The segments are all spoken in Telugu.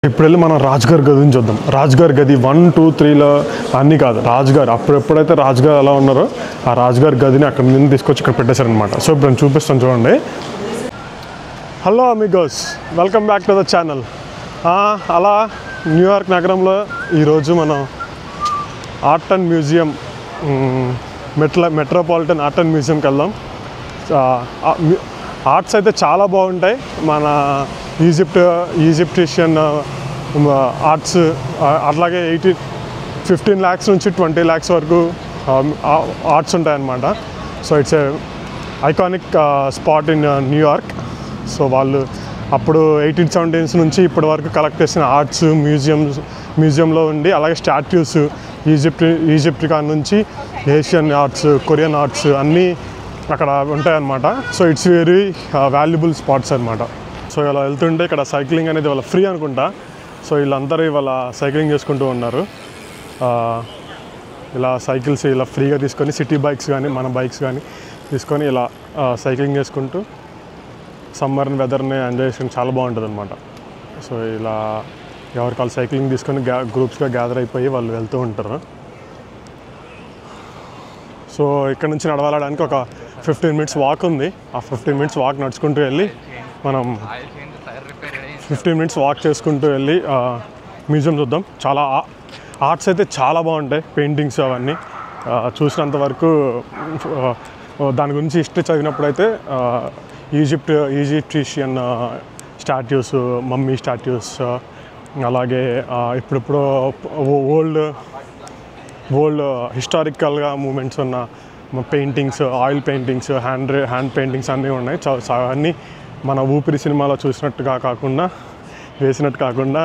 ఇప్పుడు వెళ్ళి మనం రాజ్గార్ గదిని చూద్దాం. రాజ్గార్ గది 1, 2, 3లో అన్నీ కాదు, రాజ్గార్ ఎప్పుడైతే రాజ్గార్ ఎలా ఉన్నారో ఆ రాజ్గార్ గదిని అక్కడ నుంచి తీసుకొచ్చి ఇక్కడ పెట్టేశారనమాట. సో ఇప్పుడు నేను చూపిస్తాను చూడండి. Hello amigos, welcome back to the channel. అలా న్యూయార్క్ నగరంలో ఈరోజు మనం art and museum, metropolitan art and మ్యూజియంకి వెళ్దాం. ఆర్ట్స్ అయితే చాలా బాగుంటాయి. మన ఈజిప్షియన్ ఆర్ట్స్, అట్లాగే 15 lakhs నుంచి 20 lakhs వరకు ఆర్ట్స్ ఉంటాయన్నమాట. So it's a iconic spot in New York. So వాళ్ళు అప్పుడు 1870s నుంచి ఇప్పటి వరకు కలెక్ట్ చేసిన ఆర్ట్స్ మ్యూజియంలో ఉండి, అలాగే స్టాట్యూస్ ఈజిప్ట్ నుంచి ఏషియన్ ఆర్ట్స్, కొరియన్ ఆర్ట్స్ అన్నీ అక్కడ ఉంటాయన్నమాట. So it's very valuable spots అనమాట. సో ఇలా వెళ్తుంటే ఇక్కడ సైక్లింగ్ అనేది వాళ్ళ ఫ్రీ అనుకుంటా. సో వీళ్ళందరూ ఇవాళ సైక్లింగ్ చేసుకుంటూ ఉన్నారు. ఇలా సైకిల్స్ ఇలా ఫ్రీగా తీసుకొని సిటీ బైక్స్ కానీ మన బైక్స్ కానీ తీసుకొని ఇలా సైక్లింగ్ చేసుకుంటూ సమ్మర్ వెదర్ని ఎంజాయ్ చేసుకుని చాలా బాగుంటుంది అనమాట. సో ఇలా ఎవరికి వాళ్ళు సైక్లింగ్ తీసుకొని గ్రూప్స్గా గ్యాదర్ అయిపోయి వాళ్ళు వెళ్తూ ఉంటారు. సో ఇక్కడ నుంచి నడవడానికి ఒక 15 minutes వాక్ ఉంది. ఆ 15 minutes వాక్ నడుచుకుంటూ వెళ్ళి మనం 15 minutes వాక్ చేసుకుంటూ వెళ్ళి మ్యూజియం చూద్దాం. చాలా ఆర్ట్స్ అయితే చాలా బాగుంటాయి, పెయింటింగ్స్ అవన్నీ చూసినంత వరకు. దాని గురించి హిస్టరీ చదివినప్పుడు అయితే ఈజిప్షియన్ స్టాట్యూస్, మమ్మీ స్టాట్యూస్, అలాగే ఇప్పుడిప్పుడు ఓల్డ్ హిస్టారికల్గా మూమెంట్స్ ఉన్న paintings, oil paintings, hand paintings అన్నీ ఉన్నాయి. అన్నీ మన ఊపిరి సినిమాలో చూసినట్టుగా కాకుండా, వేసినట్టు కాకుండా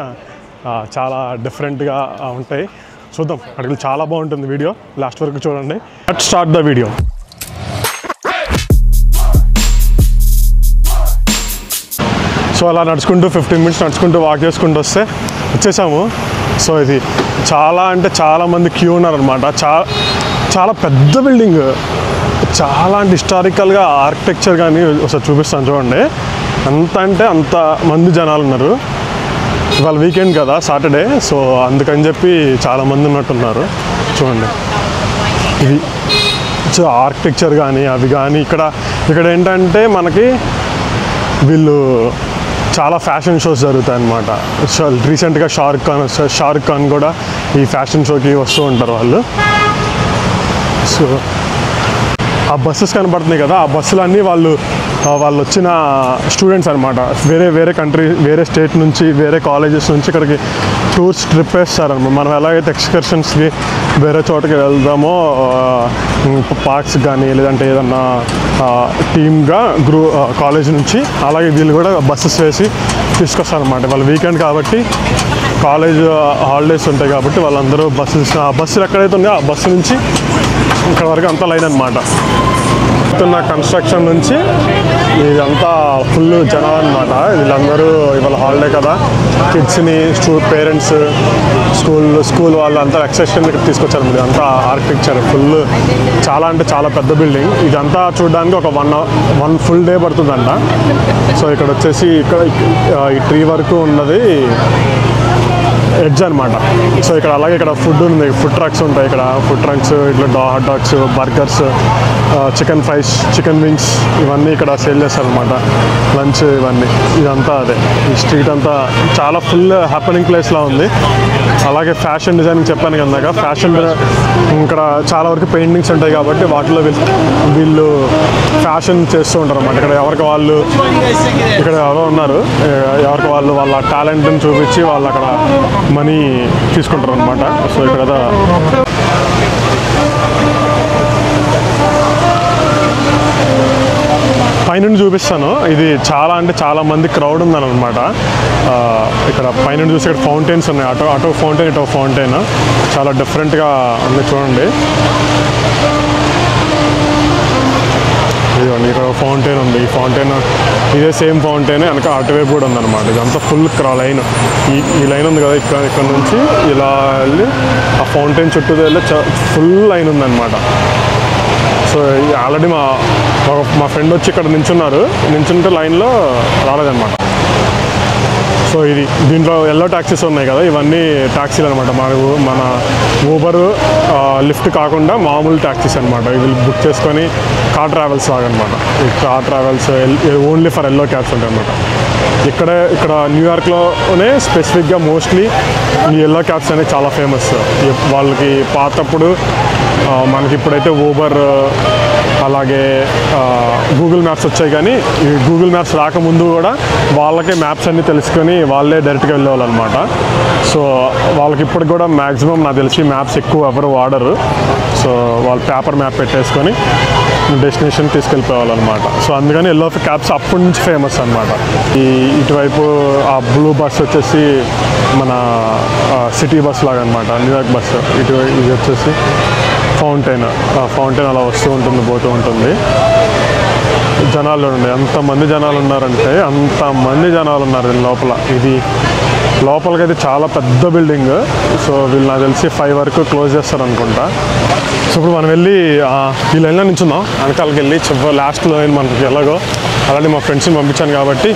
చాలా డిఫరెంట్గా ఉంటాయి. చూద్దాం, అక్కడికి చాలా బాగుంటుంది. వీడియో లాస్ట్ వరకు చూడండి. Let's start the video. So అలా నడుచుకుంటూ 15 minutes నడుచుకుంటూ వాక్ చేసుకుంటూ వచ్చేసాము. సో ఇది చాలా అంటే చాలామంది క్యూ ఉన్నారనమాట. చాలా పెద్ద బిల్డింగ్, చాలా అంటే హిస్టారికల్గా ఆర్కిటెక్చర్ కానీ ఒకసారి చూపిస్తాను చూడండి. అంత అంటే అంత మంది జనాలు ఉన్నారు. ఇవాళ వీకెండ్ కదా, సాటర్డే. సో అందుకని చెప్పి చాలామంది ఉన్నట్టున్నారు. చూడండి, ఇది ఆర్కిటెక్చర్ కానీ అవి కానీ ఇక్కడ ఏంటంటే మనకి వీళ్ళు చాలా ఫ్యాషన్ షోస్ జరుగుతాయి అన్నమాట. రీసెంట్గా షారుఖ్ ఖాన్ కూడా ఈ ఫ్యాషన్ షోకి వస్తూ ఉంటారు వాళ్ళు. సో ఆ బస్సెస్ కనబడుతున్నాయి కదా, ఆ బస్సులన్నీ వాళ్ళు వచ్చిన స్టూడెంట్స్ అనమాట. వేరే కంట్రీ, వేరే స్టేట్ నుంచి, వేరే కాలేజెస్ నుంచి ఇక్కడికి టూర్స్ ట్రిప్ వేస్తారనమాట. మనం ఎలాగైతే ఎక్స్కర్షన్స్కి వేరే చోటకి వెళ్దామో, పార్క్స్ కానీ లేదంటే ఏదన్నా టీమ్గా కాలేజ్ నుంచి, అలాగే వీళ్ళు కూడా బస్సెస్ వేసి తీసుకొస్తారనమాట. వాళ్ళ వీకెండ్ కాబట్టి కాలేజ్ హాలిడేస్ ఉంటాయి కాబట్టి వాళ్ళందరూ బస్సులు ఎక్కడైతే ఉన్నాయో ఆ బస్సు నుంచి ఇక్కడ వరకు అంతా లైన్ అనమాట. కన్స్ట్రక్షన్ నుంచి ఇదంతా ఫుల్ జనాలు అనమాట. వీళ్ళందరూ ఇవాళ హాలిడే కదా, కిడ్స్ని, పేరెంట్స్, స్కూల్ వాళ్ళు అంతా ఎక్సెషన్ ఇక్కడ తీసుకొచ్చారు. ఇదంతా ఆర్కిటెక్చర్ ఫుల్, చాలా అంటే చాలా పెద్ద బిల్డింగ్. ఇదంతా చూడడానికి ఒక వన్ ఫుల్ డే పడుతుందంట. సో ఇక్కడ వచ్చేసి ఈ ట్రీ వరకు ఉన్నది ఎడ్జ్ అనమాట. సో ఇక్కడ ఫుడ్ ఉంది, ఫుడ్ ట్రక్స్ ఉంటాయి. ఇక్కడ ఫుడ్ ట్రక్స్, ఇట్లా hot dogs, burgers, chicken fries, chicken wings ఇవన్నీ ఇక్కడ సేల్ చేస్తారనమాట. లంచ్ ఇవన్నీ, ఇదంతా అదే. ఈ స్ట్రీట్ అంతా చాలా ఫుల్ హ్యాపెనింగ్ ప్లేస్లా ఉంది. అలాగే ఫ్యాషన్ డిజైనింగ్ చెప్పాను కదా, ఫ్యాషన్ ఇక్కడ చాలా వరకు పెయింటింగ్స్ ఉంటాయి కాబట్టి వాటిలో వీళ్ళు ఫ్యాషన్ చేస్తూ ఉంటారు అన్నమాట. ఇక్కడ ఎవరో ఉన్నారు, ఎవరికి వాళ్ళు వాళ్ళ టాలెంట్ని చూపించి వాళ్ళు అక్కడ మనీ తీసుకుంటారు అనమాట. సో ఇక్కడ పైనుండి చూపిస్తాను. ఇది చాలా అంటే చాలా మంది క్రౌడ్ ఉందన్నమాట. ఇక్కడ పైనుండి చూసి ఇక్కడ ఫౌంటైన్స్ ఉన్నాయి. అటో ఫౌంటైన్, ఇటో ఫౌంటైన్, చాలా డిఫరెంట్గా ఉంది చూడండి. ఇదిగోండి, ఇక్కడ ఫౌంటైన్ ఉంది. ఈ ఫౌంటైన్ ఇదే సేమ్ ఫౌంటైన్ వెనక అటువైపు కూడా ఉందన్నమాట. ఇదంతా ఫుల్ లైన్. ఈ లైన్ ఉంది కదా, ఇక్కడ నుంచి ఇలా వెళ్ళి ఆ ఫౌంటైన్ చుట్టూ వెళ్ళి ఫుల్ లైన్ ఉందన్నమాట. సో ఆల్రెడీ మా ఫ్రెండ్ వచ్చి ఇక్కడ నించుంటే లైన్లో రాలేదన్నమాట. సో ఇది దీంట్లో ఎల్లో ట్యాక్సీస్ ఉన్నాయి కదా, ఇవన్నీ ట్యాక్సీలు అనమాట. మన ఊబర్ లిఫ్ట్ కాకుండా మామూలు ట్యాక్సీస్ అనమాట. ఇవి బుక్ చేసుకొని కార్ ట్రావెల్స్ లాగా అనమాట. ఈ car travels only for yellow cabs ఉంటాయి అనమాట. ఇక్కడ న్యూయార్క్లోనే స్పెసిఫిక్గా మోస్ట్లీ ఈ ఎల్లో క్యాబ్స్ అనేవి చాలా ఫేమస్. వాళ్ళకి పాతప్పుడు మనకి ఇప్పుడైతే ఊబర్ అలాగే గూగుల్ మ్యాప్స్ వచ్చాయి, కానీ ఈ గూగుల్ మ్యాప్స్ రాకముందు కూడా వాళ్ళకే మ్యాప్స్ అన్నీ తెలుసుకొని వాళ్ళే డైరెక్ట్గా వెళ్ళేవాళ్ళు అనమాట. సో వాళ్ళకి ఇప్పుడు కూడా మ్యాక్సిమం నాకు తెలిసి మ్యాప్స్ ఎక్కువ ఎవరు వాడరు. సో వాళ్ళు పేపర్ మ్యాప్ పెట్టేసుకొని డెస్టినేషన్ తీసుకెళ్ళిపోవాలి అనమాట. సో అందుకని ఎల్లో క్యాబ్స్ అప్పటి నుంచి ఫేమస్ అనమాట. ఇటువైపు ఆ బ్లూ బస్ వచ్చేసి మన సిటీ బస్ లాగా అనమాట, న్యూయార్క్ బస్. ఇది వచ్చేసి ఫౌంటైన్ అలా వస్తూ ఉంటుంది, పోతూ ఉంటుంది. జనాలు ఉండే ఎంతమంది జనాలు ఉన్నారంటే అంతమంది జనాలు ఉన్నారు దీని లోపల. ఇది లోపలికైతే చాలా పెద్ద బిల్డింగ్. సో వీళ్ళు నాకు తెలిసి 5 వరకు క్లోజ్ చేస్తారు అనుకుంటా. సో ఇప్పుడు మనం వెళ్ళి ఈ లైన్లో నించున్నాం. వెనకాలకి వెళ్ళి లాస్ట్ లైన్ మనకి ఎలాగో అలాగే మా ఫ్రెండ్స్ని పంపించాను కాబట్టి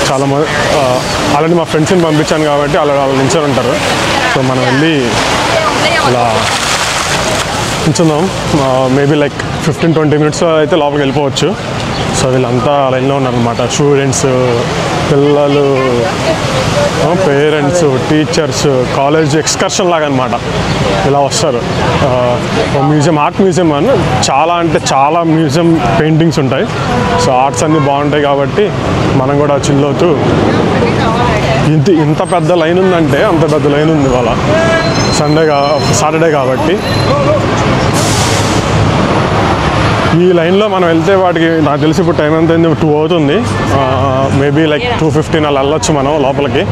చాలా మంది ఆల్రెడీ మా ఫ్రెండ్స్ని పంపించాను కాబట్టి వాళ్ళు నించొని ఉంటారు. సో మనం వెళ్ళి ఇలా నించున్నాం. మేబీ లైక్ 15-20 మినిట్స్ అయితే లోపలికి వెళ్ళిపోవచ్చు. సో వీళ్ళంతా లైన్లో ఉన్నారనమాట. స్టూడెంట్స్, పిల్లలు, పేరెంట్స్, టీచర్స్, కాలేజ్ ఎక్స్కర్షన్ లాగా అనమాట. ఇలా వస్తారు. మ్యూజియం, ఆర్ట్ మ్యూజియం అని చాలా అంటే చాలా మ్యూజియం పెయింటింగ్స్ ఉంటాయి. సో ఆర్ట్స్ అన్నీ బాగుంటాయి కాబట్టి మనం కూడా చిల్ అవుతూ ఇంత పెద్ద లైన్ ఉందంటే అంత పెద్ద లైన్ ఉంది ఇవాళ సాటర్డే కాబట్టి. ఈ లైన్లో మనం వెళ్తే వాటికి నాకు తెలిసి ఇప్పుడు టైం ఎంత అయింది, 2 అవుతుంది. మేబీ లైక్ 2:15 అలా వెళ్ళొచ్చు మనం లోపలికి.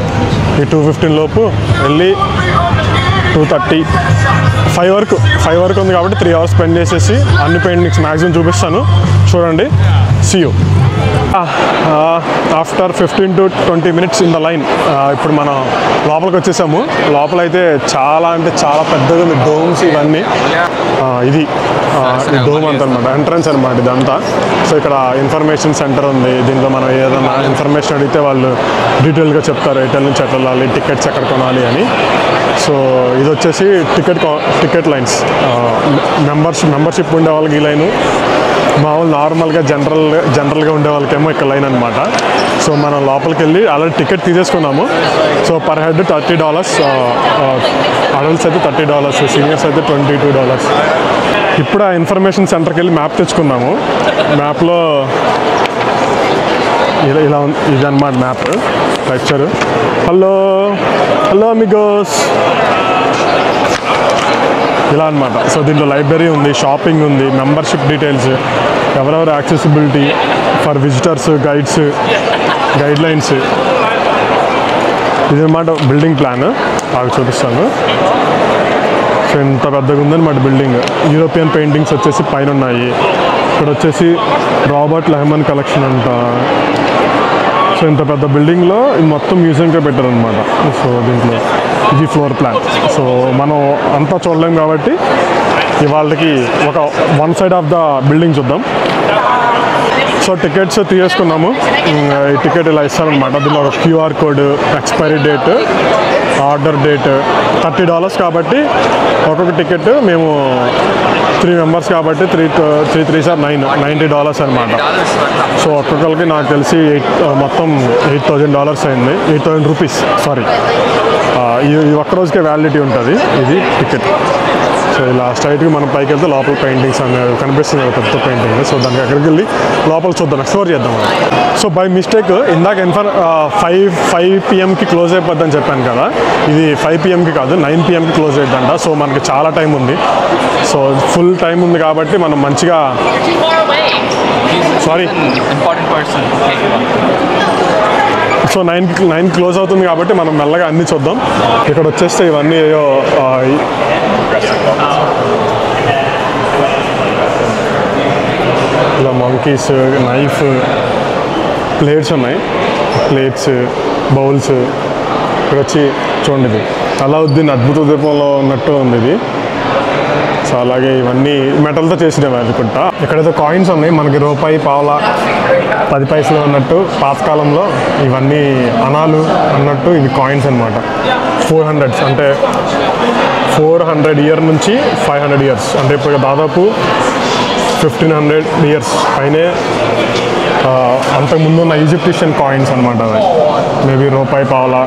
ఈ 2:15 లోపు వెళ్ళి 2:30, 5 వరకు ఉంది కాబట్టి 3 అవర్స్ స్పెండ్ చేసేసి అన్ని పెయింటింగ్స్ మ్యాక్సిమం చూపిస్తాను, చూడండి. See you after 15 to 20 minutes in the line. ఇప్పుడు మనం లోపలికి వచ్చేసాము. లోపలైతే చాలా అంటే చాలా పెద్దగా ఉంది. డోమ్స్ ఇవన్నీ. ఇది డోమ్ అంత అనమాట, ఎంట్రన్స్ అనమాట ఇదంతా. సో ఇక్కడ ఇన్ఫర్మేషన్ సెంటర్ ఉంది. దీంట్లో మనం ఏదైనా ఇన్ఫర్మేషన్ అడిగితే వాళ్ళు డీటెయిల్గా చెప్తారు ఎటల్ నుంచి ఎట్లా వెళ్ళాలి, టికెట్స్ ఎక్కడ కొనాలి అని. సో ఇది వచ్చేసి టికెట్ లైన్స్. మెంబర్షిప్ ఉండే వాళ్ళకి ఈ లైను, మామూలు నార్మల్గా జనరల్గా ఉండే వాళ్ళకేమో ఇక్కడ లైన్ అనమాట. సో మనం లోపలికి వెళ్ళి ఆల్రెడీ టికెట్ తీసేసుకున్నాము. So per head $30. అడల్ట్స్ అయితే $30, సీనియర్స్ అయితే $22. ఇప్పుడు ఆ ఇన్ఫర్మేషన్ సెంటర్కి వెళ్ళి మ్యాప్ తెచ్చుకున్నాము. మ్యాప్లో ఇలా ఇది అనమాట మ్యాప్ లెక్చర్. హలో అమిగోస్ ఇలా అనమాట. సో దీంట్లో లైబ్రరీ ఉంది, షాపింగ్ ఉంది, మెంబర్షిప్ డీటెయిల్స్, ఎవరెవరు accessibility for visitors, guide lines. ఇది అనమాట బిల్డింగ్ ప్లాన్. బాగా చూపిస్తాను. సో ఇంత పెద్దగా ఉందన్నమాట బిల్డింగ్. యూరోపియన్ పెయింటింగ్స్ వచ్చేసి పైన ఉన్నాయి. ఇక్కడ వచ్చేసి రాబర్ట్ లెహమన్ కలెక్షన్ అంట. సో ఇంత పెద్ద బిల్డింగ్లో ఇది మొత్తం మ్యూజియంగా పెట్టారనమాట. సో దీంట్లో ఇది ఫ్లోర్ ప్లాన్. సో మనం అంతా చూడలేం కాబట్టి ఇవాళకి ఒక 1 సైడ్ ఆఫ్ ద బిల్డింగ్ చూద్దాం. సో టికెట్స్ తీసుకున్నాము. ఈ టికెట్ ఇలా ఇస్తారనమాట. దీనిలో ఒక QR code, expiry date, order date. $30 కాబట్టి ఒక్కొక్క టికెట్ మేము 3 మెంబర్స్ కాబట్టి 3 3 సార్ $90 అనమాట. సో ఒక్కొక్కరికి నాకు తెలిసి మొత్తం $8,000 అయింది. 8,000 రూపీస్, సారీ. ఈ ఒక్కరోజుకే వ్యాలిడిటీ ఉంటుంది ఇది టికెట్. సో ఇలా స్ట్రైట్గా మనం పైకి వెళ్తే లోపల పెయింటింగ్స్ అనేది కనిపిస్తుంది, పెద్ద పెయింటింగ్. సో దానికి ఎక్కడికి వెళ్ళి లోపల చూద్దాం, ఎక్స్ప్లోర్ చేద్దాం. సో బై మిస్టేక్ ఇందాక 5 PM క్లోజ్ అయిపోద్దని చెప్పాను కదా. ఇది 5 PM కాదు, 9 PM క్లోజ్ అయిద్దంట. సో మనకి చాలా టైం ఉంది. సో ఫుల్ టైం ఉంది కాబట్టి మనం మంచిగా సో 9 క్లోజ్ అవుతుంది కాబట్టి మనం మెల్లగా అన్నీ చూద్దాం. ఇక్కడ వచ్చేస్తే ఇవన్నీ ఇలా మంకీస్, నైఫ్, ప్లేట్స్ ఉన్నాయి. Plates, bowls. ఇక్కడ వచ్చి చూడండి, ఇది అలావుద్దీన్ అద్భుత దీపంలో ఉన్నట్టు ఉంది ఇది. సో సో అలాగే ఇవన్నీ మెటల్తో చేసినవి అనుకుంటా. ఇక్కడైతే కాయిన్స్ ఉన్నాయి మనకి రూపాయి, పావలా, 10 పైసలు అన్నట్టు. పాతకాలంలో ఇవన్నీ అనాలు అన్నట్టు ఇవి కాయిన్స్ అనమాట. 400 అంటే 400 ఇయర్ నుంచి 500 ఇయర్స్ అంటే ఇప్పుడు దాదాపు 1500 ఇయర్స్ పైనే అంతకుముందు ఉన్న ఈజిప్షియన్ కాయిన్స్ అనమాట. అవి మేబీ రూపాయి, పావలా,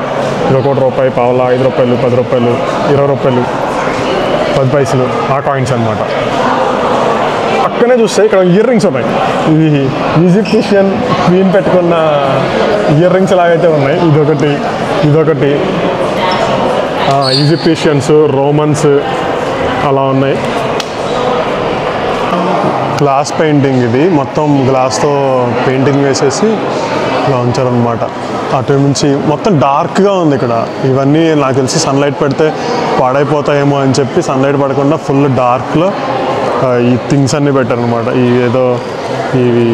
ఇదొకటి రూపాయి, పావలా, 5 రూపాయలు, 10 రూపాయలు, 20 రూపాయలు, 10 పైసలు ఆ కాయిన్స్ అనమాట. పక్కనే చూస్తే ఇక్కడ ఇయర్ రింగ్స్ ఉన్నాయి. ఇవి ఈజిప్షియన్ క్వీన్ పెట్టుకున్న ఇయర్ రింగ్స్ లాగైతే ఉన్నాయి. ఇదొకటి ఈజిప్షియన్స్, రోమన్స్ అలా ఉన్నాయి. గ్లాస్ పెయింటింగ్, ఇది మొత్తం గ్లాస్తో పెయింటింగ్ వేసేసి ఇలా ఉంచారనమాట. అటు నుంచి మొత్తం డార్క్గా ఉంది ఇక్కడ. ఇవన్నీ నాకు తెలిసి సన్లైట్ పెడితే పాడైపోతాయేమో అని చెప్పి సన్లైట్ పడకుండా ఫుల్ డార్క్లో ఈ థింగ్స్ అన్నీ పెట్టారనమాట. ఇవి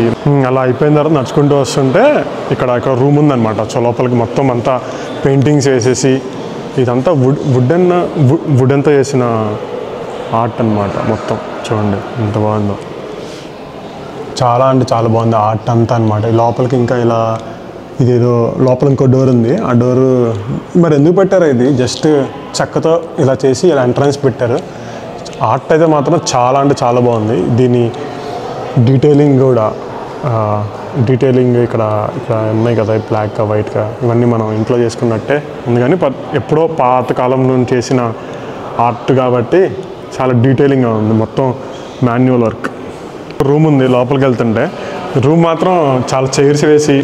అలా అయిపోయిన తర్వాత నడుచుకుంటూ వస్తుంటే ఇక్కడ రూమ్ ఉందన్నమాట. సో లోపలికి మొత్తం అంతా పెయింటింగ్స్ వేసేసి ఇదంతా వుడెన్తో చేసిన ఆర్ట్ అనమాట. మొత్తం చూడండి ఎంత బాగుందో. చాలా అంటే చాలా బాగుంది ఆర్ట్ అంతా అనమాట. లోపలికి ఇంకా ఇలా ఇదేదో లోపల ఇంకో డోర్ ఉంది. ఆ డోరు మరి ఎందుకు పెట్టారు? ఇది జస్ట్ చెక్కతో ఇలా చేసి ఇలా ఎంట్రన్స్ పెట్టారు. ఆర్ట్ అయితే మాత్రం చాలా అంటే చాలా బాగుంది. దీని డీటెయిలింగ్ కూడా ఇక్కడ ఉన్నాయి కదా బ్లాక్గా, వైట్గా, ఇవన్నీ మనం ఇంట్లో చేసుకున్నట్టే ఉంది. కానీ ఎప్పుడో పాతకాలం నుంచి చేసిన ఆర్ట్ కాబట్టి చాలా డీటెయిలింగ్గా ఉంది. మొత్తం మాన్యువల్ వర్క్. రూమ్ ఉంది. లోపలికి వెళ్తుంటే రూమ్ మాత్రం చాలా చైర్స్ వేసి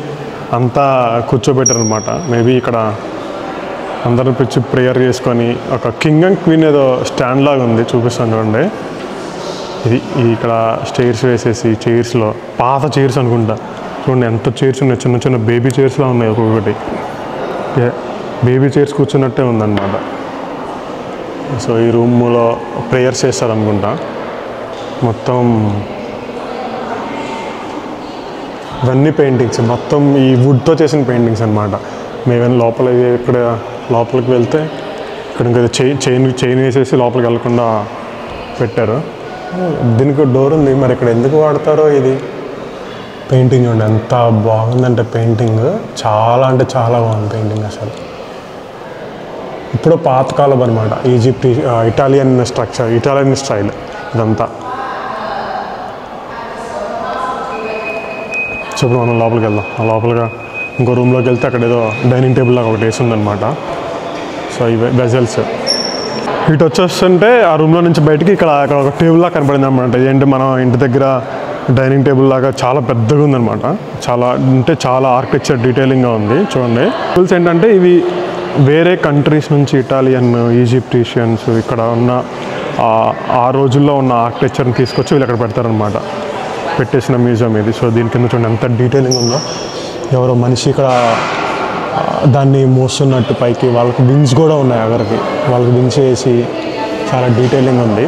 అంతా కూర్చోబెట్టారు అనమాట. మేబీ ఇక్కడ అందరూ పిచ్చి ప్రేయర్ చేసుకొని ఒక కింగ్ అండ్ క్వీన్ ఏదో స్టాండ్ లాగా ఉంది, చూపిస్తాను చూడండి. ఇది ఇక్కడ స్టైర్స్ వేసేసి చైర్స్లో పాత చైర్స్ అనుకుంటా. చూడండి ఎంత చైర్స్ ఉన్నాయి, చిన్న చిన్న బేబీ చైర్స్లా ఉన్నాయి. ఒక్కొక్కటి బేబీ చైర్స్ కూర్చున్నట్టే ఉందన్నమాట. సో ఈ రూమ్లో ప్రేయర్స్ చేస్తారనుకుంటా. మొత్తం ఇవన్నీ పెయింటింగ్స్, మొత్తం ఈ వుడ్తో చేసిన పెయింటింగ్స్ అనమాట. మేమేమైనా ఇక్కడ లోపలికి వెళ్తే ఇక్కడ ఇంకా చైన్ వేసేసి లోపలికి వెళ్ళకుండా పెట్టారు. దీనికి డోర్ ఉంది. మరి ఇక్కడ ఎందుకు వాడతారో ఇది. పెయింటింగ్ చూడండి ఎంత బాగుందంటే పెయింటింగ్ చాలా అంటే చాలా బాగుంది పెయింటింగ్ అసలు. ఇప్పుడు పాతకాలం అనమాట. ఇటాలియన్ స్ట్రక్చర్, ఇటాలియన్ స్టైల్ ఇదంతా. సో ఇప్పుడు మనం లోపలికి వెళ్దాం. ఆ లోపలిగా ఇంకో రూమ్లోకి వెళ్తే అక్కడ ఏదో డైనింగ్ టేబుల్ లాగా ఒకటి వేసి ఉందన్నమాట. సో ఇవే వెజల్స్. ఇటు వచ్చేస్తుంటే ఆ రూమ్లో నుంచి బయటికి ఇక్కడ ఒక టేబుల్ లాగా కనపడింది అనమాట. ఏంటి మన ఇంటి దగ్గర డైనింగ్ టేబుల్ లాగా చాలా పెద్దగా ఉందన్నమాట. చాలా ఆర్కిటెక్చర్ డీటెయిలింగ్గా ఉంది. చూడండి టేబుల్స్ ఏంటంటే ఇవి వేరే కంట్రీస్ నుంచి ఇటాలియన్, ఈజిప్షియన్స్ ఇక్కడ ఉన్న ఆ రోజుల్లో ఉన్న ఆర్కిటెక్చర్ని తీసుకొచ్చి వీళ్ళు అక్కడ పెడతారనమాట. పెట్టేసిన మ్యూజియం ఇది. సో దీని కింద చూడండి ఎంత డీటెయిలింగ్ ఉందో. ఎవరో మనిషి ఇక్కడ దాన్ని మోస్తున్నట్టు పైకి, వాళ్ళకి వింగ్స్ కూడా ఉన్నాయి. అక్కడికి వాళ్ళకి వింగ్స్ వేసి చాలా డీటెయిలింగ్ ఉంది.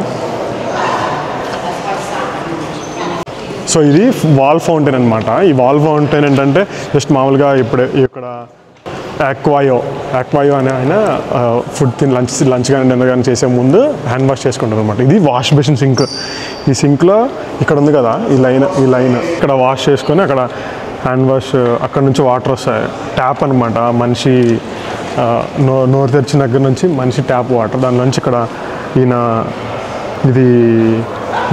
సో ఇది వాల్ ఫౌంటైన్ అనమాట. ఈ వాల్ ఫౌంటైన్ ఏంటంటే జస్ట్ మామూలుగా ఇక్కడ యాక్వాయో అనే ఆయన ఫుడ్ లంచ్ కానీ డిన్నర్ కానీ చేసే ముందు హ్యాండ్ వాష్ చేసుకుంటారు అనమాట. ఇది వాష్ బేసిన్ సింక్. ఈ సింక్లో ఇక్కడ ఉంది కదా ఈ లైన్ ఇక్కడ వాష్ చేసుకొని అక్కడ హ్యాండ్ వాష్, అక్కడ నుంచి వాటర్ వస్తాయి. ట్యాప్ అనమాట. మనిషి నోరు తెరిచిన దగ్గర నుంచి మనిషి ట్యాప్ వాటర్, దాని నుంచి ఇక్కడ ఈయన ఇది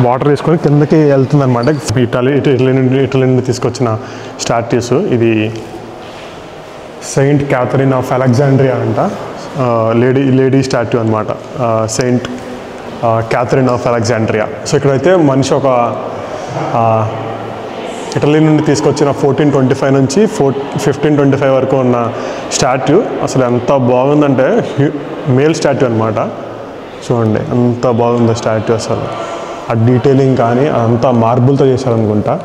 వాటర్ తీసుకొని కిందకి వెళ్తుంది అనమాట. ఇటలీ నుండి తీసుకొచ్చిన స్టాట్యూస్. ఇది సెయింట్ క్యాథరిన్ ఆఫ్ అలెగ్జాండ్రియా అంట. లేడీ స్టాట్యూ అనమాట. Saint Catherine of Alexandria. So ఇక్కడైతే మనిషి ఒక ఇటలీ నుండి తీసుకొచ్చిన 1425 నుంచి 1525 వరకు ఉన్న స్టాట్యూ. అసలు ఎంత బాగుందంటే మేల్ స్టాట్యూ అనమాట. చూడండి ఎంత బాగుందో స్టాట్యూ అసలు. ఆ డీటెయిలింగ్ కానీ అదంతా మార్బుల్తో చేశారనుకుంటా.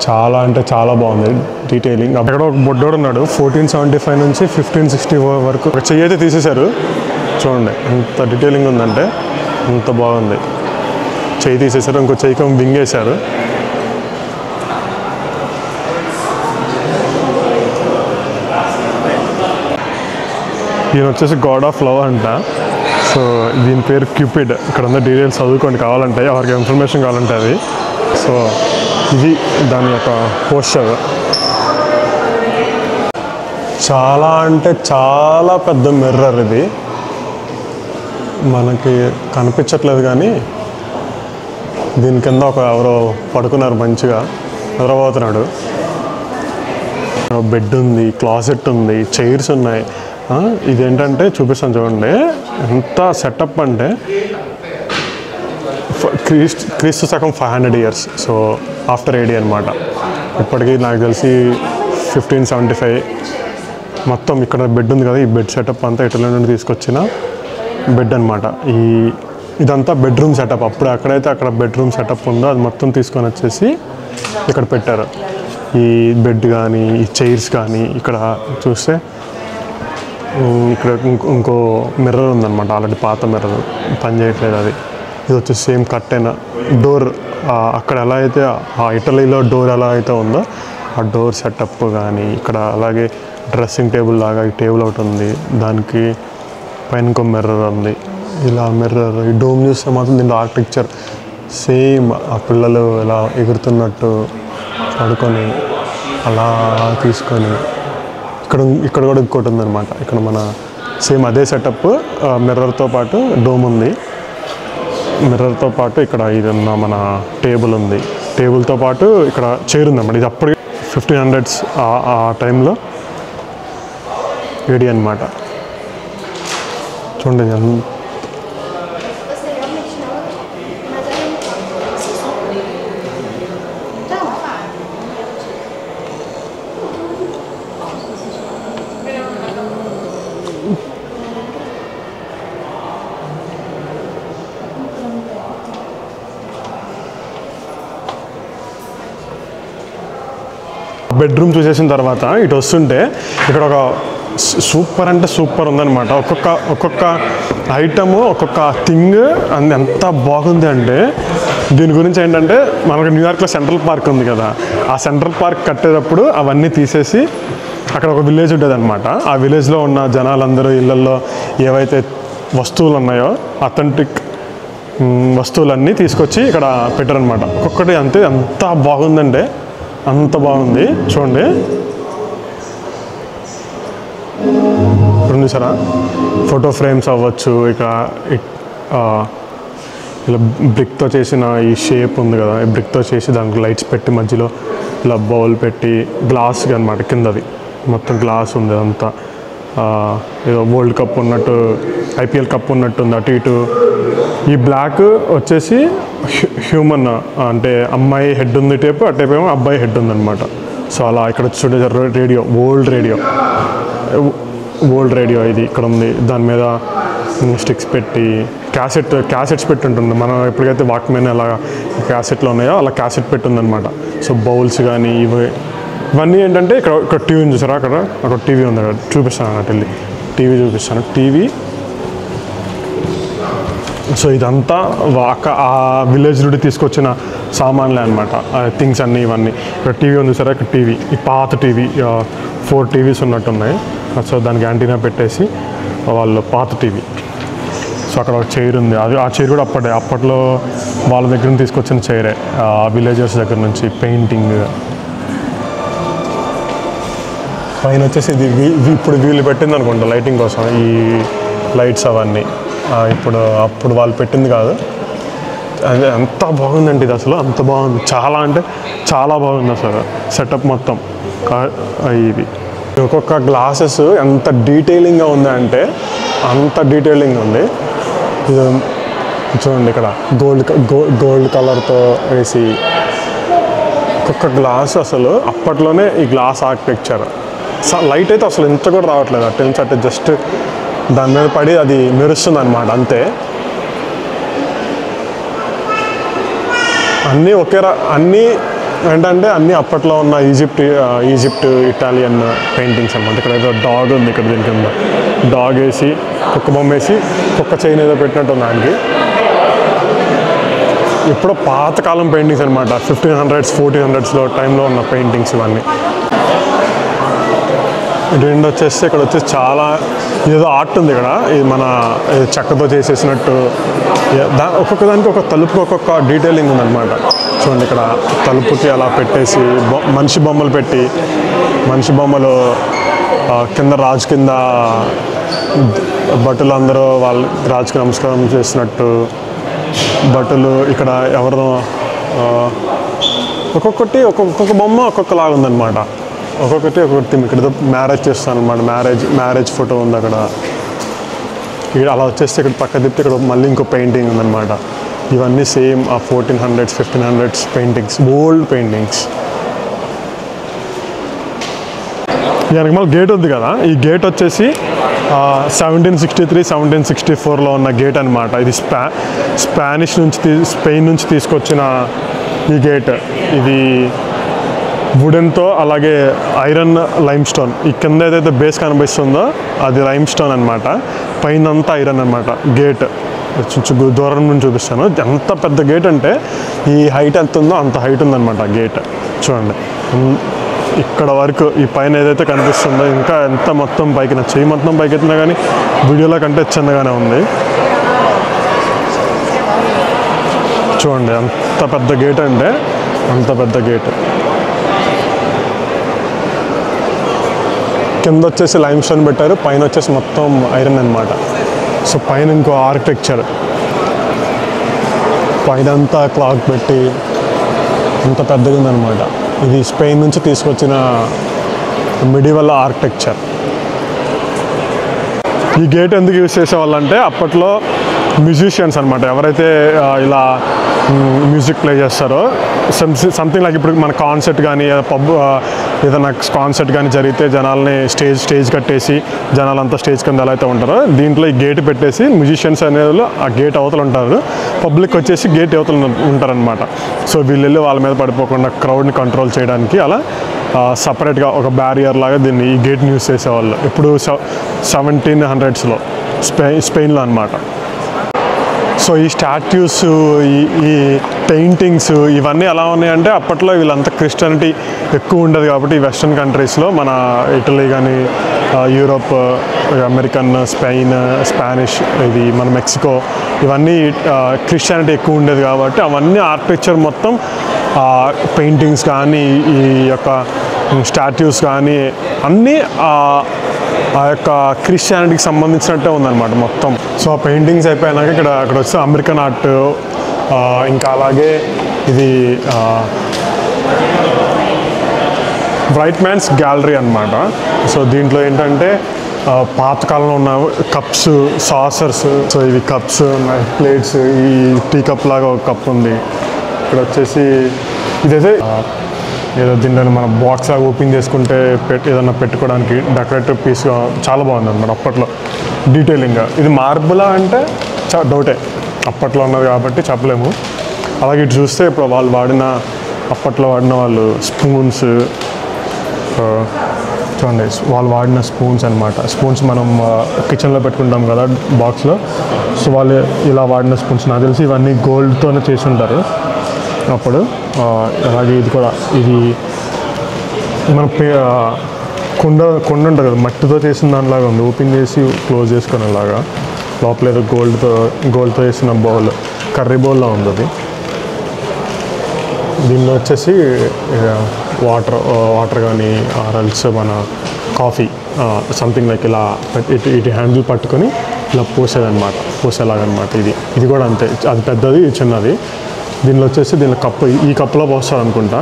చాలా అంటే చాలా బాగుంది డీటెయిలింగ్. అక్కడ ఒక బొడ్డోడు ఉన్నాడు. 1475 నుంచి 1564 వరకు ఒక చెయ్యి అయితే తీసేశారు. చూడండి ఎంత డీటెయిలింగ్ ఉందంటే ఎంత బాగుంది. చెయ్యి తీసేశారు, ఇంకో చెయ్యికి వింగ్ వేశారు. ఈయన వచ్చేసి గాడ్ ఆఫ్ లవ్ అంట. సో దీని పేరు క్యూపిడ్. ఇక్కడ ఉన్న డీటెయిల్స్ చదువుకోండి కావాలంటే, ఎవరికి ఇన్ఫర్మేషన్ కావాలంటే అది. సో ఇది దాని యొక్క పోస్టర్. చాలా అంటే చాలా పెద్ద మిర్రర్ ఇది. మనకి కనిపించట్లేదు కానీ దీని కింద ఎవరో పడుకున్నారు, మంచిగా నిద్రపోతున్నాడు. బెడ్ ఉంది, క్లాసెట్ ఉంది, చైర్స్ ఉన్నాయి. ఇదేంటంటే చూపిస్తాను చూడండి, ఎంత సెటప్ అంటే క్రీస్తు శకం 500 years. సో ఆఫ్టర్ AD అనమాట. ఇప్పటికీ నాకు తెలిసి 1575. మొత్తం ఇక్కడ బెడ్ ఉంది కదా, ఈ బెడ్ సెటప్ అంతా ఇటలీ నుండి తీసుకొచ్చిన బెడ్ అనమాట. ఇదంతా బెడ్రూమ్ సెటప్. అప్పుడు అక్కడ బెడ్రూమ్ సెటప్ ఉందో అది మొత్తం తీసుకొని వచ్చేసి ఇక్కడ పెట్టారు. ఈ బెడ్ కానీ, ఈ చైర్స్ కానీ. ఇక్కడ చూస్తే ఇక్కడ ఇంకో మిర్రర్ ఉందన్నమాట, ఆల్రెడీ పాత మిర్రర్, పని చేయట్లేదు అది. ఇది వచ్చేసి సేమ్ కర్టెన్ డోర్. అక్కడ ఎలా అయితే ఆ ఇటలీలో డోర్ ఎలా అయితే ఉందో ఆ డోర్ సెటప్ కానీ, ఇక్కడ అలాగే డ్రెస్సింగ్ టేబుల్ లాగా ఈ టేబుల్ ఒకటి ఉంది, దానికి పైన ఇంకో మిర్రర్ ఉంది. ఇలా మిర్రర్, ఈ డోమ్ చూస్తే మాత్రం దీంట్లో ఆర్కిటెక్చర్ సేమ్ ఆ పిల్లలు ఇలా ఎగురుతున్నట్టు పడుకొని అలా తీసుకొని. ఇక్కడ కూడా ఇంకోటి ఉందన్నమాట. ఇక్కడ మన సేమ్ అదే సెటప్, మిర్రర్తో పాటు డోమ్ ఉంది. మిర్రర్తో పాటు ఇక్కడ ఇది ఉన్న మన టేబుల్ ఉంది. టేబుల్తో పాటు ఇక్కడ చైర్ ఉందన్నమాట. ఇది అప్పుడు 1500s ఆ టైంలో AD అనమాట. చూడండి బెడ్రూమ్ చూసేసిన తర్వాత ఇటు వస్తుంటే ఇక్కడ ఒక సూపర్ అంటే సూపర్ ఉందన్నమాట. ఒక్కొక్క ఐటము, ఒక్కొక్క థింగ్ అంది ఎంత బాగుంది అంటే, దీని గురించి ఏంటంటే మనకు న్యూయార్క్లో సెంట్రల్ పార్క్ ఉంది కదా, ఆ సెంట్రల్ పార్క్ కట్టేటప్పుడు అవన్నీ తీసేసి అక్కడ ఒక విలేజ్ ఉండేది అనమాట. ఆ విలేజ్లో ఉన్న జనాలందరూ ఇళ్ళల్లో ఏవైతే వస్తువులు ఉన్నాయో అథెంటిక్ వస్తువులన్నీ తీసుకొచ్చి ఇక్కడ పెట్టారనమాట. ఒక్కొక్కటి అంతే ఎంత బాగుందంటే అంత బాగుంది. చూడండి చూసారా, ఫోటో ఫ్రేమ్స్ అవ్వచ్చు, ఇక ఇలా బ్రిక్తో చేసిన ఈ షేప్ ఉంది కదా, ఈ బ్రిక్తో చేసి దానికి లైట్స్ పెట్టి మధ్యలో ఇలా బౌల్ పెట్టి గ్లాస్ అనమాట, కిందది మొత్తం గ్లాస్ ఉంది. అదంతా ఏదో వరల్డ్ కప్ ఉన్నట్టు, IPL కప్ ఉన్నట్టు ఉంది. అటు ఇటు ఈ బ్లాక్ వచ్చేసి హ్యూమన్ అంటే అమ్మాయి హెడ్ ఉంది టైపు, ఆ టైప్ ఏమో అబ్బాయి హెడ్ ఉందన్నమాట. సో అలా ఇక్కడ చూడే రేడియో, ఓల్డ్ రేడియో ఇది ఇక్కడ ఉంది. దాని మీద స్టిక్స్ పెట్టి క్యాసెట్స్ పెట్టి ఉంటుంది. మనం ఎప్పటికైతే వాక్మెన్ అలా క్యాసెట్లో ఉన్నాయో అలా క్యాసెట్ పెట్టి ఉందన్నమాట. సో బౌల్స్ కానీ ఇవన్నీ ఏంటంటే ఇక్కడ టీవీ చూసారా, అక్కడ టీవీ ఉంది, చూపిస్తాను అన్నట్టు వెళ్ళి టీవీ చూపిస్తాను. టీవీ. సో ఇదంతా ఆ విలేజ్ నుండి తీసుకొచ్చిన సామాన్లే అనమాట, థింగ్స్ అన్నీ ఇవన్నీ. ఇక్కడ టీవీ ఉంది సరే, ఇక్కడ టీవీ, ఈ పాత టీవీ 4 TVs ఉన్నట్టున్నాయి. సో దానికి యాంటీనా పెట్టేసి వాళ్ళు పాత టీవీ. సో అక్కడ ఒక చైర్ ఉంది, ఆ చైర్ కూడా అప్పట్లో వాళ్ళ దగ్గర నుంచి తీసుకొచ్చిన చైరే, విలేజర్స్ దగ్గర నుంచి. పెయింటింగ్ పైన వచ్చేసి ఇది ఇప్పుడు వీళ్ళు పెట్టింది అనుకుంటా లైటింగ్ కోసం, ఈ లైట్స్ అవన్నీ అప్పుడు వాళ్ళు పెట్టింది కాదు. అది ఎంత బాగుందండి ఇది, అసలు అంత బాగుంది, చాలా అంటే చాలా బాగుంది అసలు సెటప్ మొత్తం. ఇది ఒక్కొక్క గ్లాసెస్ ఎంత డీటెయిలింగ్గా ఉందంటే అంత డీటెయిలింగ్ ఉంది. ఇది చూడండి, ఇక్కడ గోల్డ్ కలర్తో వేసి ఒక్కొక్క గ్లాస్. అసలు అప్పట్లోనే ఈ గ్లాస్ ఆర్కిటెక్చర్. లైట్ అయితే అసలు ఇంత కూడా రావట్లేదు, అటు నుంచి అంటే జస్ట్ దాని మీద పడి అది మెరుస్తుంది అనమాట అంతే. అన్నీ అన్నీ ఏంటంటే అన్నీ అప్పట్లో ఉన్న ఈజిప్ట్ ఇటాలియన్ పెయింటింగ్స్ అనమాట. ఇక్కడ ఏదో డాగ్ ఉంది, ఇక్కడ దీని కింద డాగ్ వేసి కుక్క బొమ్మ వేసి కుక్క చైన్ ఏదో పెట్టినట్టు ఉంది దానికి. ఇప్పుడు పాతకాలం పెయింటింగ్స్ అనమాట, 1500s 1400s టైంలో ఉన్న పెయింటింగ్స్ ఇవన్నీ. రెండు వచ్చేసి ఇక్కడ వచ్చేసి చాలా ఏదో ఆర్ట్ ఉంది ఇక్కడ, ఇది మన చెక్కతో చేసేసినట్టు. ఒక్కొక్క దానికి ఒక తలుపుకి ఒక్కొక్క డీటెయిలింగ్ ఉందన్నమాట. చూడండి ఇక్కడ తలుపుకి అలా పెట్టేసి మనిషి బొమ్మలు పెట్టి, మనిషి బొమ్మలు కింద రాజు కింద భటులు అందరూ వాళ్ళ రాజుకి నమస్కారం చేసినట్టు భటులు. ఇక్కడ ఎవరు ఒక్కొక్క బొమ్మ ఒక్కొక్కలాగా ఉందన్నమాట. ఒక్కొక్కటి థీమ్. ఇక్కడ మ్యారేజ్ చేస్తాను అనమాట, మ్యారేజ్ ఫోటో ఉంది అక్కడ. ఇక్కడ అలా వచ్చేస్తే ఇక్కడ పక్క తిప్పితే ఇక్కడ మళ్ళీ ఇంకో పెయింటింగ్ ఉందన్నమాట. ఇవన్నీ సేమ్ ఆ 1400s 1500s paintings, old paintings. దానికి మళ్ళీ గేట్ ఉంది కదా, ఈ గేట్ వచ్చేసి 1763 1764లో ఉన్న గేట్ అనమాట. ఇది స్పెయిన్ నుంచి తీసుకొచ్చిన ఈ గేట్. ఇది వుడెన్తో అలాగే ఐరన్ లైమ్ స్టోన్. ఈ కింద ఏదైతే బేస్ కనిపిస్తుందో అది లైమ్ స్టోన్ అనమాట, పైన అంతా ఐరన్ అనమాట. గేట్ దూరం నుంచి చూపిస్తాను. ఎంత పెద్ద గేట్ అంటే ఈ హైట్ ఎంత ఉందో అంత హైట్ ఉందన్నమాట గేట్. చూడండి ఇక్కడ వరకు ఈ పైన ఏదైతే కనిపిస్తుందో ఇంకా ఎంత మొత్తం పైకి, నా చెయ్యి మొత్తం పైకి ఎత్తినా కానీ వీడియోలో కంటే చిన్నగానే ఉంది. చూడండి అంత పెద్ద గేట్ అంటే అంత పెద్ద గేట్. కింద వచ్చేసి లైమ్ స్టోన్ పెట్టారు, పైన వచ్చేసి మొత్తం ఐరన్ అనమాట. సో పైన ఇంకో ఆర్కిటెక్చర్, పైన అంతా క్లాక్ పెట్టి అంత పెద్దగా ఉందన్నమాట. ఇది స్పెయిన్ నుంచి తీసుకొచ్చిన మిడివల్ ఆర్కిటెక్చర్. ఈ గేట్ ఎందుకు యూజ్ చేసేవాళ్ళంటే అప్పట్లో మ్యూజిషియన్స్ అనమాట, ఎవరైతే ఇలా మ్యూజిక్ ప్లే చేస్తారో, సంథింగ్ లైక్ ఇప్పుడు మన కాన్సర్ట్ కానీ ఏదైనా కాన్సర్ట్ కానీ జరిగితే జనాల్ని స్టేజ్ కట్టేసి జనాలంతా స్టేజ్ కింద ఎలా అయితే ఉంటారో దీంట్లో ఈ గేట్ పెట్టేసి మ్యూజిషియన్స్ అనేవాళ్ళు ఆ గేట్ అవతలు ఉంటారు, పబ్లిక్ వచ్చేసి గేట్ అవతలు ఉంటారనమాట. సో వీళ్ళు వెళ్ళి వాళ్ళ మీద పడిపోకుండా క్రౌడ్ని కంట్రోల్ చేయడానికి అలా సపరేట్గా ఒక బ్యారియర్ లాగా దీన్ని ఈ గేట్ని యూజ్ చేసేవాళ్ళు. ఇప్పుడు 1700sలో స్పెయిన్లో అనమాట. సో ఈ స్టాట్యూస్, ఈ పెయింటింగ్స్ ఇవన్నీ ఎలా ఉన్నాయంటే అప్పట్లో వీళ్ళంతా క్రిస్టియానిటీ ఎక్కువ ఉండదు కాబట్టి ఈ వెస్ట్రన్ కంట్రీస్లో, మన ఇటలీ కానీ యూరోప్, అమెరికన్, స్పానిష్, ఇది మన మెక్సికో, ఇవన్నీ క్రిస్టియానిటీ ఎక్కువ ఉండేది కాబట్టి అవన్నీ ఆర్కిటెక్చర్ మొత్తం పెయింటింగ్స్ కానీ ఈ యొక్క స్టాట్యూస్ కానీ అన్నీ ఆ యొక్క క్రిస్టియానిటీకి సంబంధించినట్టే ఉందన్నమాట మొత్తం. సో ఆ పెయింటింగ్స్ అయిపోయినాక అక్కడ వస్తే అమెరికన్ ఆర్ట్, ఇంకా అలాగే ఇది వైట్ మ్యాన్స్ గ్యాలరీ అనమాట. సో దీంట్లో ఏంటంటే పాతకాలంలో ఉన్న కప్స్, సాసర్స్. సో ఇవి కప్స్, ప్లేట్స్, ఈ టీ కప్ లాగా ఒక కప్ ఉంది. ఇక్కడ వచ్చేసి ఇదైతే ఏదో దీంట్లో మన బాక్స్ లాగా ఓపెన్ చేసుకుంటే ఏదన్నా పెట్టుకోవడానికి డెకరేటివ్ పీస్గా చాలా బాగుంది అనమాట అప్పట్లో డీటెయిలింగ్గా. ఇది మార్బులా అంటే డౌటే, అప్పట్లో ఉన్నది కాబట్టి చెప్పలేము. అలాగే ఇటు చూస్తే ఇప్పుడు అప్పట్లో వాడిన వాళ్ళు స్పూన్స్, చూడండి వాళ్ళు వాడిన స్పూన్స్ అనమాట. స్పూన్స్ మనం కిచెన్లో పెట్టుకుంటాం కదా బాక్స్లో, సో వాళ్ళు ఇలా వాడిన స్పూన్స్. నాకు తెలిసి ఇవన్నీ గోల్డ్తోనే చేసి ఉంటారు అప్పుడు. అలాగే ఇది కూడా, ఇది మన కుండ ఉంటుంది కదా, మట్టితో చేసిన దానిలాగా ఉంది, ఓపెన్ చేసి క్లోజ్ చేసుకునేలాగా. లోపల ఏదో గోల్డ్తో చేసిన బౌల్, కర్రీ బౌల్లో ఉంది అది. దీనిలో వచ్చేసి వాటర్ కానీ ఆరల్స్ మన కాఫీ సంథింగ్ లైక్ ఇలా ఇటు హ్యాండిల్ పట్టుకొని ఇలా పోసేలాగనమాట. ఇది కూడా అంతే, అది పెద్దది, ఇది చిన్నది. దీనిలో వచ్చేసి కప్పు, ఈ కప్పులో పోస్తారు అనుకుంటా.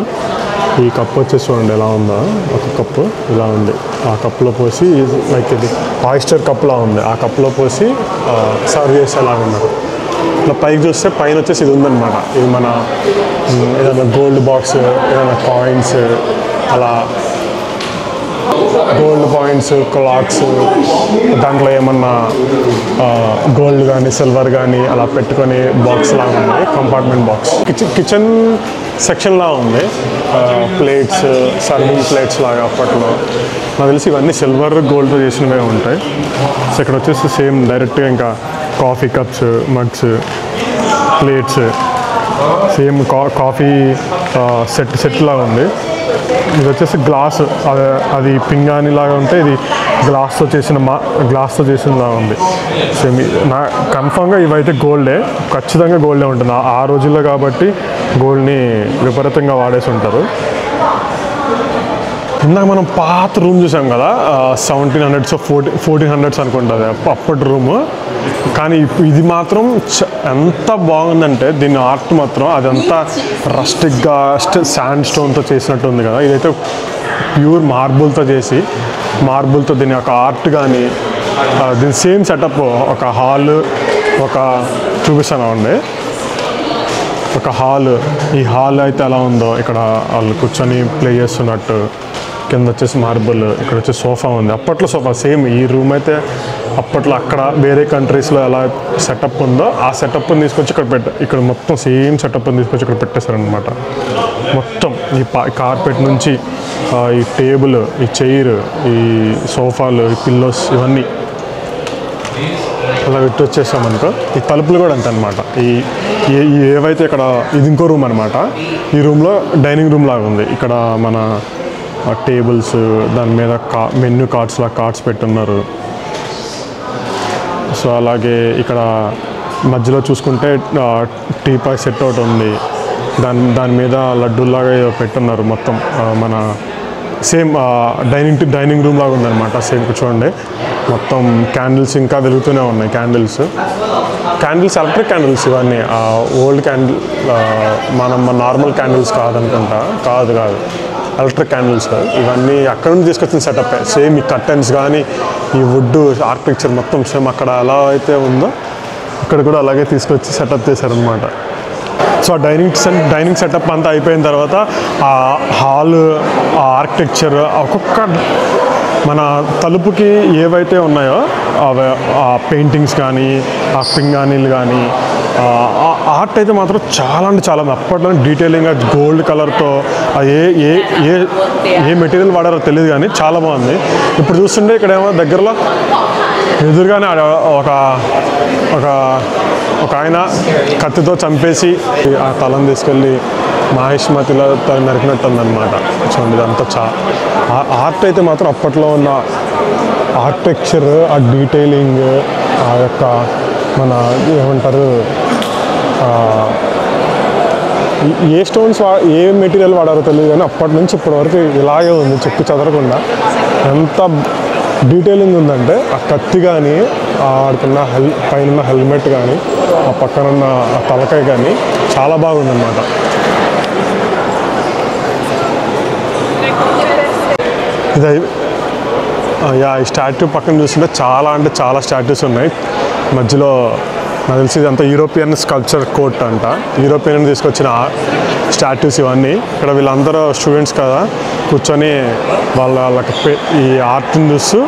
ఈ కప్పు వచ్చేసి చూడండి ఎలా ఉందో, ఒక కప్పు ఇలా ఉంది. ఆ కప్పులో పోసి లైక్ ఇది ఆయిస్టర్ కప్పులా ఉంది, ఆ కప్పులో పోసి సర్వ్ చేసేలాగా ఉన్నారు. ఇలా పైకి చూస్తే పైన వచ్చేసి ఇది ఉందన్నమాట. ఇది మన ఏదైనా గోల్డ్ బాక్స్, ఏదైనా కాయిన్స్, అలా గోల్డ్ కాయిన్స్, క్లాక్స్, దాంట్లో ఏమన్నా గోల్డ్ కానీ సిల్వర్ కానీ అలా పెట్టుకొని బాక్స్ లాగా ఉంది, కంపార్ట్మెంట్ బాక్స్. కిచెన్ సెక్షన్లా ఉంది. ప్లేట్స్, సర్వింగ్ ప్లేట్స్ లాగా అప్పట్లో. నాకు తెలిసి ఇవన్నీ సిల్వర్, గోల్డ్తో చేసినవే ఉంటాయి. సో ఇక్కడ వచ్చేసి సేమ్ డైరెక్ట్గా ఇంకా coffee cups, mugs, plates, same coffee set లాగా ఉంది. ఇది వచ్చేసి గ్లాస్, అది పింగాణి లాగా ఉంటే ఇది గ్లాస్తో చేసినలాగా ఉంది. సేమ్ నా కన్ఫామ్గా ఇవైతే గోల్డే, ఖచ్చితంగా గోల్డే ఉంటుంది. ఆ రోజుల్లో కాబట్టి గోల్డ్ని విపరీతంగా వాడేసి ఉంటారు. ఇందాక మనం పాత రూమ్ చూసాం కదా, 1700s 1400s అనుకుంటుంది అప్పటి రూము. కానీ ఇది మాత్రం ఎంత బాగుందంటే దీని ఆర్ట్ మాత్రం అదంతా రస్టిక్గా శాండ్ స్టోన్తో చేసినట్టు ఉంది కదా. ఇదైతే ప్యూర్ మార్బుల్తో దీని యొక్క ఆర్ట్ కానీ దీని సేమ్ సెటప్. ఒక హాల్, ఒక చూపిస్తాను అండి, ఒక హాల్. ఈ హాల్ అయితే ఎలా ఉందో ఇక్కడ వాళ్ళు కూర్చొని ప్లే చేస్తున్నట్టు, కింద వచ్చేసి మార్బుల్, ఇక్కడ వచ్చేసి సోఫా ఉంది. అప్పట్లో సోఫా సేమ్ ఈ రూమ్ అయితే అప్పట్లో అక్కడ వేరే కంట్రీస్లో ఎలా సెటప్ ఉందో ఆ సెటప్ని తీసుకొచ్చి ఇక్కడ మొత్తం సేమ్ సెటప్ని తీసుకొచ్చి ఇక్కడ పెట్టేశారనమాట. మొత్తం ఈ కార్పెట్ నుంచి ఈ టేబుల్, ఈ చైర్, ఈ సోఫాలు, ఈ పిల్లోస్ ఇవన్నీ అలా పెట్టి వచ్చేసాం అనుకో. ఈ తలుపులు కూడా అంతే అనమాట. ఏవైతే ఇక్కడ ఇది ఇంకో రూమ్ అనమాట. ఈ రూమ్లో డైనింగ్ రూమ్ లాగా ఉంది. ఇక్కడ మన టేబుల్స్, దాని మీద మెన్యూ కార్డ్స్ పెట్టున్నారు. సో అలాగే ఇక్కడ మధ్యలో చూసుకుంటే టీపాయ్ సెట్ ఒకటి ఉంది. దాని మీద లడ్డూలాగా పెట్టున్నారు. మొత్తం మన సేమ్ డైనింగ్ రూమ్ లాగా ఉందన్నమాట. సేమ్ చూడండి, మొత్తం క్యాండిల్స్ ఇంకా వెలుగుతూనే ఉన్నాయి. క్యాండిల్స్ ఎలక్ట్రిక్ క్యాండిల్స్ ఇవన్నీ. ఓల్డ్ క్యాండిల్ మన నార్మల్ క్యాండిల్స్ కాదనుకుంటా. కాదు ఎలక్ట్రిక్ క్యాండిల్స్ కాదు ఇవన్నీ. అక్కడ నుంచి తీసుకొచ్చిన సెటప్ సేమ్. ఈ కర్టెన్స్ కానీ ఈ వుడ్ ఆర్కిటెక్చర్ మొత్తం సేమ్ అక్కడ ఎలా అయితే ఉందో ఇక్కడ కూడా అలాగే తీసుకొచ్చి సెటప్ చేశారనమాట. సో డైనింగ్ సెటప్ అంతా అయిపోయిన తర్వాత ఆ హాల్, ఆ ఆర్కిటెక్చర్, ఒక్కొక్క మన తలుపుకి ఏవైతే ఉన్నాయో ఆ పెయింటింగ్స్ కానీ, ఆ పింగాణీలు కానీ, ఆర్ట్ అయితే మాత్రం చాలా అంటే చాలా అప్పట్లో డీటెయిలింగ్గా గోల్డ్ కలర్తో ఏ మెటీరియల్ వాడారో తెలియదు కానీ చాలా బాగుంది. ఇప్పుడు చూస్తుంటే ఇక్కడేమో దగ్గరలో ఎదురుగానే ఒక ఆయన కత్తితో చంపేసి ఆ తలను తీసుకెళ్ళి మహిష్మతిలో నరికినట్టు ఉందన్నమాట. చూడండి, ఇదంతా ఆర్ట్ అయితే మాత్రం అప్పట్లో ఉన్న ఆర్కిటెక్చర్, ఆ డీటెయిలింగ్, ఆ యొక్క మన ఏమంటారు ఏ స్టోన్స్ ఏ మెటీరియల్ వాడారో తెలియదు కానీ అప్పటి నుంచి ఇప్పటి వరకు ఇలాగే ఉంది, చెక్కు చెదరకుండా. ఎంత డీటెయిలింగ్ ఉందంటే ఆ కత్తి కానీ, ఆడుకున్న పైన హెల్మెట్ కానీ, ఆ పక్కనున్న ఆ తలకాయ కానీ చాలా బాగుందన్నమాట. ఇది ఈ స్టాట్యూ పక్కన చూస్తుంటే చాలా అంటే చాలా స్టాట్యూస్ ఉన్నాయి. మధ్యలో నాకు తెలిసి ఇదంతా యూరోపియన్ స్కల్ప్చర్ కోర్ట్ అంట. యూరోపియన్ తీసుకొచ్చిన స్టాట్యూస్ ఇవన్నీ. ఇక్కడ వీళ్ళందరూ స్టూడెంట్స్ కదా, కూర్చొని వాళ్ళకి ఈ ఆర్ట్ని చూస్తూ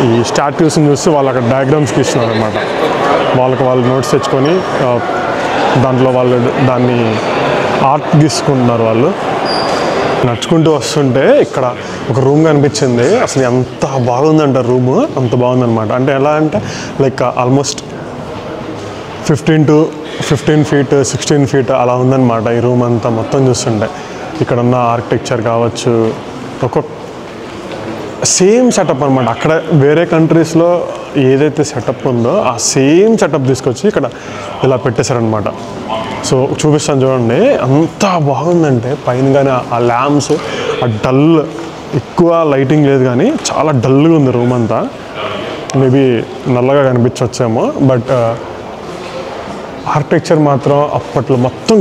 ఈ స్టాట్యూస్ని చూస్తూ వాళ్ళు అక్కడ డయాగ్రామ్స్కి ఇస్తున్నారు అనమాట. వాళ్ళు నోట్స్ తెచ్చుకొని దాంట్లో వాళ్ళు దాన్ని ఆర్ట్ గీసుకుంటున్నారు. వాళ్ళు నడుచుకుంటూ వస్తుంటే ఇక్కడ ఒక రూమ్ కనిపించింది. అసలు ఎంత బాగుందంట రూము, అంత బాగుందన్నమాట. అంటే ఎలా అంటే లైక్ ఆల్మోస్ట్ 15 feet 16 feet అలా ఉందన్నమాట ఈ రూమ్ అంతా మొత్తం చూస్తుంటే. ఇక్కడ ఉన్న ఆర్కిటెక్చర్ కావచ్చు, ఒక్కొక్క సేమ్ సెటప్ అనమాట. అక్కడ వేరే కంట్రీస్లో ఏదైతే సెటప్ ఉందో ఆ సేమ్ సెటప్ తీసుకొచ్చి ఇక్కడ ఇలా పెట్టేశారనమాట. సో చూపిస్తాను చూడండి, అంత బాగుందంటే పైన కానీ ఆ ల్యాంప్స్, ఆ డల్, ఎక్కువ లైటింగ్ లేదు కానీ చాలా డల్గా ఉంది రూమ్ అంతా. మేబీ నల్లగా కనిపించవచ్చేమో, బట్ ఆర్కిటెక్చర్ మాత్రం అప్పట్లో మొత్తం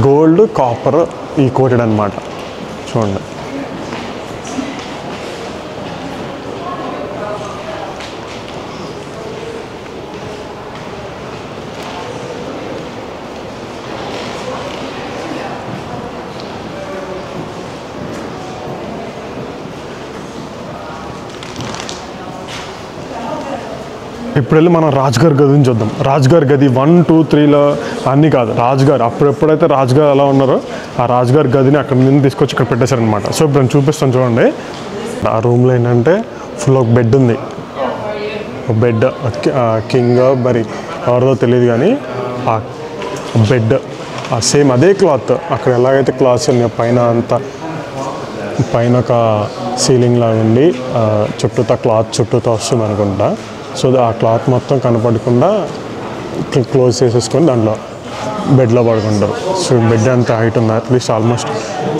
గోల్డ్ కాపర్ ఈ కోటెడ్ అనమాట. చూడండి, ఇప్పుడు వెళ్ళి మనం రాజ్గార్ గదిని చూద్దాం. రాజ్గార్ గది 1, 2, 3లో అన్నీ కాదు, రాజ్గార్ ఎప్పుడైతే రాజ్గార్ ఎలా ఉన్నారో ఆ రాజ్గార్ గదిని అక్కడ నుంచి తీసుకొచ్చి ఇక్కడ పెట్టేశారనమాట. సో ఇప్పుడు నేను చూపిస్తాను చూడండి. ఆ రూమ్లో ఏంటంటే ఫుల్ ఒక బెడ్ ఉంది. బెడ్ కింగ్ మరి ఎవరిదో తెలియదు కానీ ఆ బెడ్ ఆ సేమ్ అదే క్లాత్ అక్కడ ఎలాగైతే క్లాత్స్ ఉన్నాయో పైన అంతా పైన ఒక సీలింగ్ లాగా ఉండి చుట్టూతా క్లాత్ చుట్టూతా వస్తుంది అనుకుంటా. సో ఆ క్లాత్ మొత్తం కనపడకుండా క్లోజ్ చేసేసుకొని దాంట్లో బెడ్లో పడుకుంటారు. సో బెడ్ అంత హైట్ ఉంది, అట్లీస్ట్ ఆల్మోస్ట్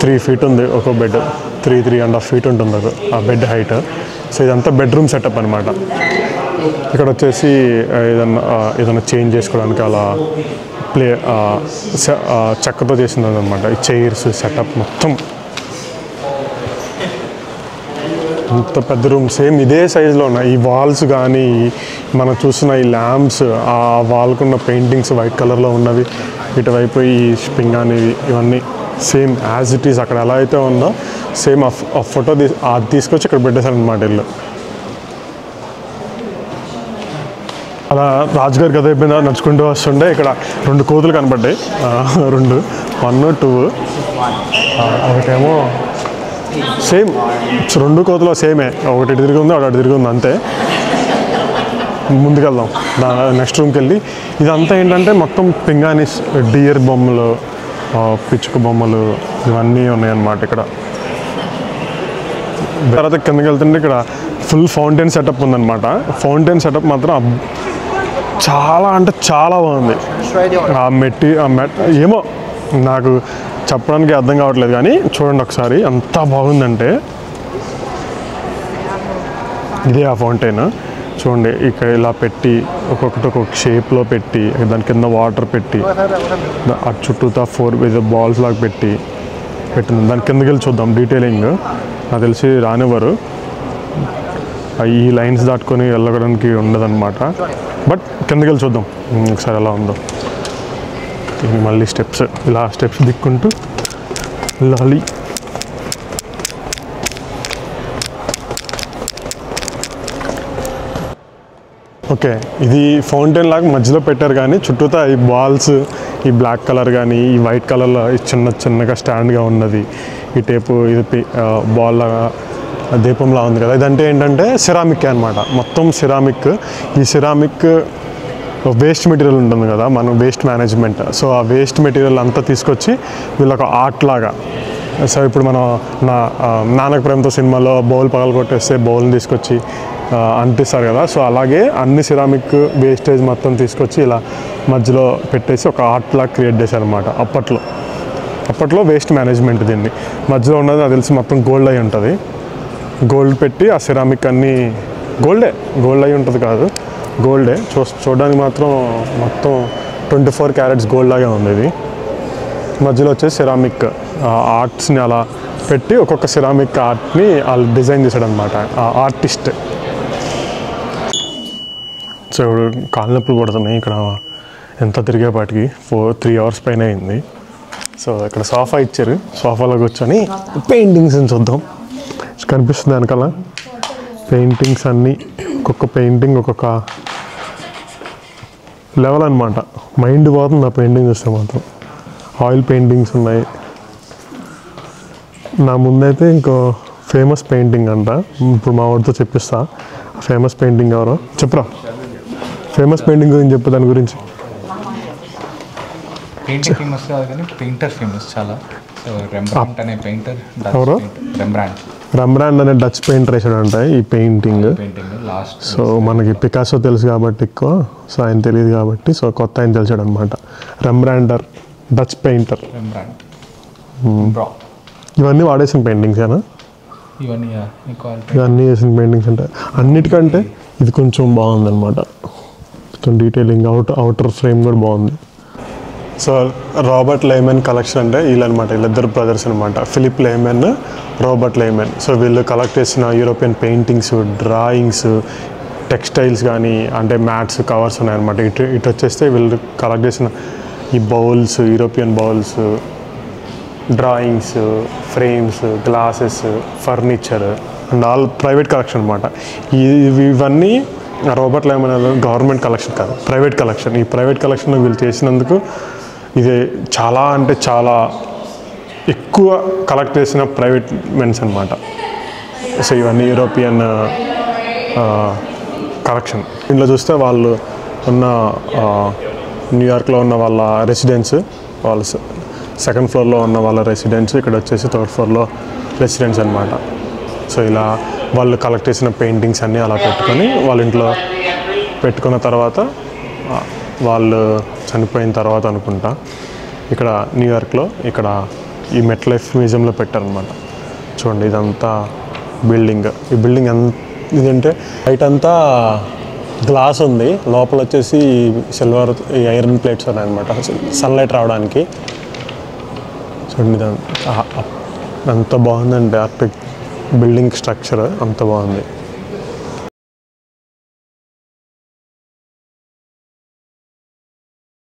3 feet ఉంది ఒక బెడ్, 3.5 feet ఉంటుంది ఆ బెడ్ హైట్. సో ఇదంతా బెడ్రూమ్ సెటప్ అనమాట. ఇక్కడ వచ్చేసి ఏదైనా చేంజ్ చేసుకోవడానికి అలా చెక్కతో చేసింది అనమాట. ఈ చైర్స్ సెటప్ మొత్తం అంత పెద్ద రూమ్, సేమ్ ఇదే సైజులో ఉన్నాయి. ఈ వాల్స్ కానీ మనం చూసిన ఈ ల్యాంప్స్, ఆ వాల్కున్న పెయింటింగ్స్ వైట్ కలర్లో ఉన్నవి, ఇటువైపు ఈ స్పింగాని ఇవన్నీ సేమ్ యాజ్ ఇట్ ఈస్ అక్కడ ఎలా అయితే ఉందో సేమ్ ఆ ఫోటో అది తీసుకొచ్చి ఇక్కడ పెట్టేశారు అనమాట ఇల్లు. అలా రాజుగారి గది అయిపోయిందా నడుచుకుంటూ వస్తుండే ఇక్కడ 2 కోతులు కనపడ్డాయి. 2, 1, 2. ఒకటేమో సేమ్ 2 కోతులు సేమే, ఒకటి ఇటు తిరిగి ఉంది, ఒకటి అటు తిరిగి ఉంది అంతే. ముందుకెళ్దాం నెక్స్ట్ రూమ్కి వెళ్ళి. ఇదంతా ఏంటంటే మొత్తం పింగానీస్, డియర్ బొమ్మలు, పిచ్చుక బొమ్మలు ఇవన్నీ ఉన్నాయన్నమాట ఇక్కడ. తర్వాత కిందకి వెళ్తుంటే ఇక్కడ ఫుల్ ఫౌంటైన్ సెటప్ ఉందన్నమాట. ఫౌంటైన్ సెటప్ మాత్రం చాలా అంటే చాలా బాగుంది. ఏమో నాకు చెప్పడానికి అర్థం కావట్లేదు కానీ చూడండి ఒకసారి ఎంత బాగుందంటే. ఇదే ఆ ఫౌంటైన్ చూడండి, ఇక్కడ ఇలా పెట్టి ఒక్కొక్క షేప్లో పెట్టి దాని కింద వాటర్ పెట్టి అటు చుట్టూతా 4 బాల్స్ లాగా పెట్టింది. దాని కిందకి వెళ్ళి చూద్దాం డీటెయిలింగ్. నాకు తెలిసి రానివ్వరు, ఈ లైన్స్ దాటుకొని వెళ్ళడానికి ఉండదన్నమాట. బట్ కిందకి వెళ్ళి చూద్దాం ఒకసారి ఎలా ఉందో. మళ్ళీ ఇలా స్టెప్స్ దిక్కుంటూ వెళ్ళాలి. ఓకే, ఇది ఫౌంటైన్ లాగా మధ్యలో పెట్టారు కానీ చుట్టూతా ఈ బాల్స్, ఈ బ్లాక్ కలర్ కానీ ఈ వైట్ కలర్లో చిన్నగా స్టాండ్గా ఉన్నది. ఈ టేపు ఇది బాల్ లాగా దీపంలా ఉంది కదా, ఇదంటే ఏంటంటే సిరామిక్ అనమాట. మొత్తం సిరామిక్. ఈ సిరామిక్ వేస్ట్ మెటీరియల్ ఉంటుంది కదా, మనం వేస్ట్ మేనేజ్మెంట్. సో ఆ వేస్ట్ మెటీరియల్ అంతా తీసుకొచ్చి వీళ్ళొక ఆర్ట్ లాగా. సో ఇప్పుడు మనం నాన్నకు ప్రేమతో సినిమాలో బౌల్ పగలు కొట్టేస్తే బౌల్ని తీసుకొచ్చి అంటిస్తారు కదా, సో అలాగే అన్ని సిరామిక్ వేస్టేజ్ మొత్తం తీసుకొచ్చి ఇలా మధ్యలో పెట్టేసి ఒక ఆర్ట్ లాగా క్రియేట్ చేశారు అనమాట. అప్పట్లో వేస్ట్ మేనేజ్మెంట్. దీన్ని మధ్యలో ఉన్నది నాకు తెలిసి మొత్తం గోల్డ్ అయి ఉంటుంది. గోల్డ్ పెట్టి ఆ సిరామిక్ అన్నీ గోల్డ్ అయి ఉంటుంది కాదు, గోల్డే. చూడడానికి మాత్రం మొత్తం 24 carats గోల్డ్ లాగే ఉంది. ఇది మధ్యలో వచ్చేసి సిరామిక్ ఆర్ట్స్ని అలా పెట్టి ఒక్కొక్క సిరామిక్ ఆర్ట్ని వాళ్ళు డిజైన్ చేశాడు అనమాట ఆ ఆర్టిస్ట్. సో ఇప్పుడు కాళ్ళ నొప్పులు పడుతున్నాయి ఇక్కడ, ఎంత తిరిగేపాటికి 3 hours పైన అయింది. సో ఇక్కడ సోఫా ఇచ్చారు, సోఫాలో కూర్చొని పెయింటింగ్స్ చూద్దాం. కనిపిస్తుంది వెనకాల పెయింటింగ్స్ అన్నీ, ఒక్కొక్క పెయింటింగ్ ఒక్కొక్క లెవెల్ అనమాట. మైండ్ పోతుంది ఆ పెయింటింగ్ చూస్తే మాత్రం. ఆయిల్ పెయింటింగ్స్ ఉన్నాయి. నా ముందైతే ఇంకో ఫేమస్ పెయింటింగ్ అంట, ఇప్పుడు మా వాడితో చెప్పిస్తా. ఫేమస్ పెయింటింగ్ ఎవరో చెప్పరా, ఫేమస్ పెయింటింగ్ గురించి చెప్పు. దాని గురించి పెయింటింగ్ ఫేమస్ కాదు కానీ పెయింటర్ ఫేమస్ చాలా. రెంబ్రాంట్ అనే పెయింటర్, ఎవరో రెంబ్రాంట్ అనే డచ్ పెయింటర్ వేసాడంట ఈ పెయింటింగ్. సో మనకి పికాసో తెలుసు కాబట్టి ఎక్కువ, సో ఆయన తెలియదు కాబట్టి సో కొత్త ఆయన తెలిసాడు అనమాట. రెంబ్రాండర్ డచ్ పెయింటర్. ఇవన్నీ వాడేసిన పెయింటింగ్స్ ఏనా? ఇవన్నీ వేసిన పెయింటింగ్స్ అంటే అన్నిటికంటే ఇది కొంచెం బాగుందన్నమాట. కొంచెం డీటెయిలింగ్, అవుటర్ ఫ్రేమ్ కూడా బాగుంది. సో రాబర్ట్ లైమన్ కలెక్షన్ అంటే వీళ్ళనమాట, వీళ్ళిద్దరు బ్రదర్స్ అనమాట, Philip Lyman, Robert Lyman. So వీళ్ళు కలెక్ట్ చేసిన యూరోపియన్ పెయింటింగ్స్, డ్రాయింగ్స్, టెక్స్టైల్స్ కానీ అంటే మ్యాట్స్, కవర్స్ ఉన్నాయన్నమాట. ఇటు వచ్చేస్తే వీళ్ళు కలెక్ట్ చేసిన ఈ bowls, European bowls, drawings, frames, glasses, furniture and all private collection అనమాట. ఇవన్నీ రాబర్ట్ లైమన్ గవర్నమెంట్ కలెక్షన్ కాదు, ప్రైవేట్ కలెక్షన్. ఈ ప్రైవేట్ కలెక్షన్లో వీళ్ళు చేసినందుకు ఇది చాలా అంటే చాలా ఎక్కువ కలెక్ట్ చేసిన ప్రైవేట్ మెన్స్ అనమాట. సో ఇవన్నీ యూరోపియన్ కలెక్షన్. ఇందులో చూస్తే వాళ్ళు ఉన్న న్యూయార్క్లో ఉన్న వాళ్ళ రెసిడెన్స్, వాళ్ళ సెకండ్ ఫ్లోర్లో ఉన్న వాళ్ళ రెసిడెన్స్, ఇక్కడ వచ్చేసి థర్డ్ ఫ్లోర్లో రెసిడెన్స్ అనమాట. సో ఇలా వాళ్ళు కలెక్ట్ చేసిన పెయింటింగ్స్ అన్నీ అలా పెట్టుకొని వాళ్ళ ఇంట్లో పెట్టుకున్న తర్వాత వాళ్ళు చనిపోయిన తర్వాత అనుకుంటా ఇక్కడ న్యూయార్క్లో ఇక్కడ ఈ మెట్ లైఫ్ మ్యూజియంలో పెట్టారనమాట. చూడండి ఇదంతా బిల్డింగ్. ఈ బిల్డింగ్ ఇదంటే బయట అంతా గ్లాస్ ఉంది, లోపల వచ్చేసి సిల్వర్ ఐరన్ ప్లేట్స్ ఉన్నాయన్నమాట సన్లైట్ రావడానికి. చూడండి అంత బాగుందండి బిల్డింగ్ స్ట్రక్చర్, అంత బాగుంది.